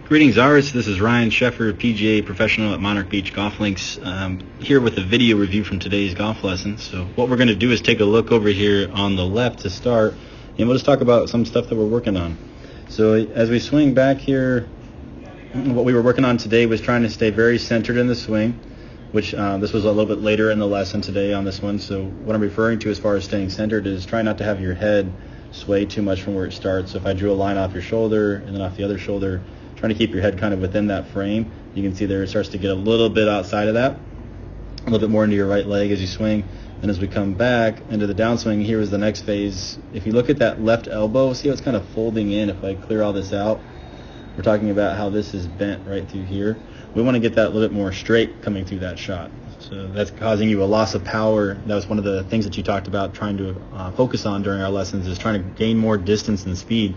Greetings, Aris. This is Ryan Sheffer, PGA professional at Monarch Beach Golf Links, here with a video review from today's golf lesson. So what we're going to do is take a look over here on the left to start, and we'll just talk about some stuff that we're working on. So as we swing back here, what we were working on today was trying to stay very centered in the swing, which this was a little bit later in the lesson today on this one. So what I'm referring to as far as staying centered is try not to have your head sway too much from where it starts. So if I drew a line off your shoulder and then off the other shoulder, trying to keep your head kind of within that frame. You can see there it starts to get a little bit outside of that, a little bit more into your right leg as you swing. And as we come back into the downswing, here is the next phase. If you look at that left elbow, see how it's kind of folding in. If I clear all this out, we're talking about how this is bent right through here. We want to get that a little bit more straight coming through that shot. So that's causing you a loss of power. That was one of the things that you talked about trying to focus on during our lessons, is trying to gain more distance and speed.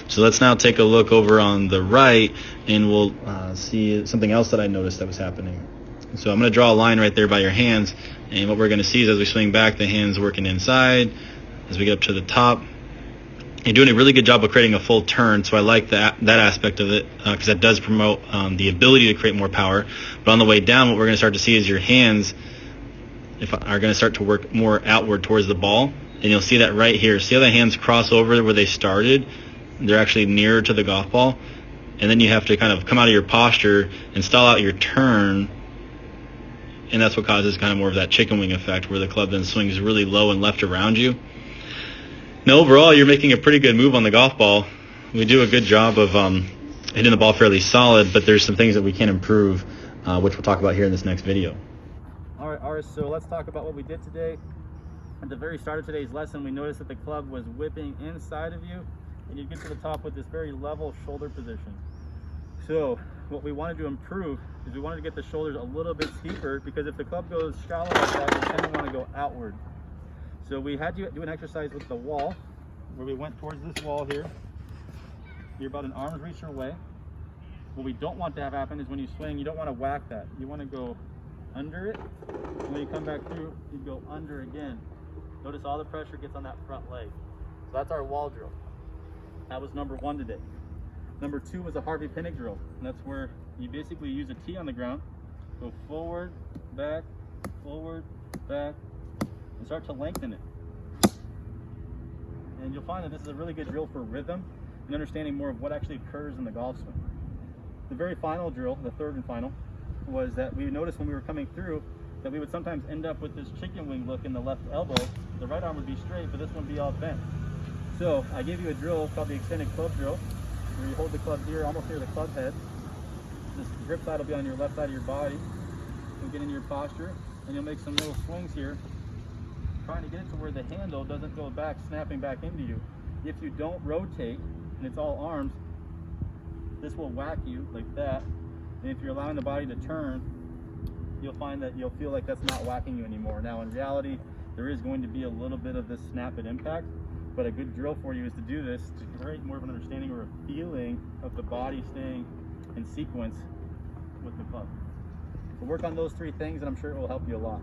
So let's now take a look over on the right, and we'll see something else that I noticed that was happening. So I'm going to draw a line right there by your hands, and what we're going to see is as we swing back, the hands working inside. As we get up to the top, you're doing a really good job of creating a full turn, so I like that aspect of it because that does promote the ability to create more power. But on the way down, what we're going to start to see is your hands are going to start to work more outward towards the ball, and you'll see that right here. See how the hands cross over where they started? They're actually nearer to the golf ball, and then you have to kind of come out of your posture and stall out your turn, and that's what causes kind of more of that chicken wing effect where the club then swings really low and left around you. Now, overall, you're making a pretty good move on the golf ball. We do a good job of hitting the ball fairly solid, but there's some things that we can improve, which we'll talk about here in this next video. All right, Aris, so let's talk about what we did today. At the very start of today's lesson, we noticed that the club was whipping inside of you, and you get to the top with this very level shoulder position. So what we wanted to improve is we wanted to get the shoulders a little bit steeper, because if the club goes shallow like that, you tend to want to go outward. So we had you do an exercise with the wall, where we went towards this wall here. You're about an arm's reach away. What we don't want to have happen is when you swing, you don't want to whack that. You want to go under it, and when you come back through, you go under again. Notice all the pressure gets on that front leg. So that's our wall drill. That was number one today. Number two was a Harvey Pinnock drill, and that's where you basically use a tee on the ground, go forward, back, and start to lengthen it. And you'll find that this is a really good drill for rhythm and understanding more of what actually occurs in the golf swing. The very final drill, the third and final, was that we noticed when we were coming through that we would sometimes end up with this chicken wing look in the left elbow. The right arm would be straight, but this one would be all bent. So I gave you a drill called the extended club drill, where you hold the club here, almost near the club head. This grip side will be on your left side of your body. You'll get into your posture, and you'll make some little swings here, trying to get it to where the handle doesn't go back, snapping back into you. If you don't rotate, and it's all arms, this will whack you like that. And if you're allowing the body to turn, you'll find that you'll feel like that's not whacking you anymore. Now, in reality, there is going to be a little bit of this snap at impact, but a good drill for you is to do this to create more of an understanding or a feeling of the body staying in sequence with the club. So work on those three things, and I'm sure it will help you a lot.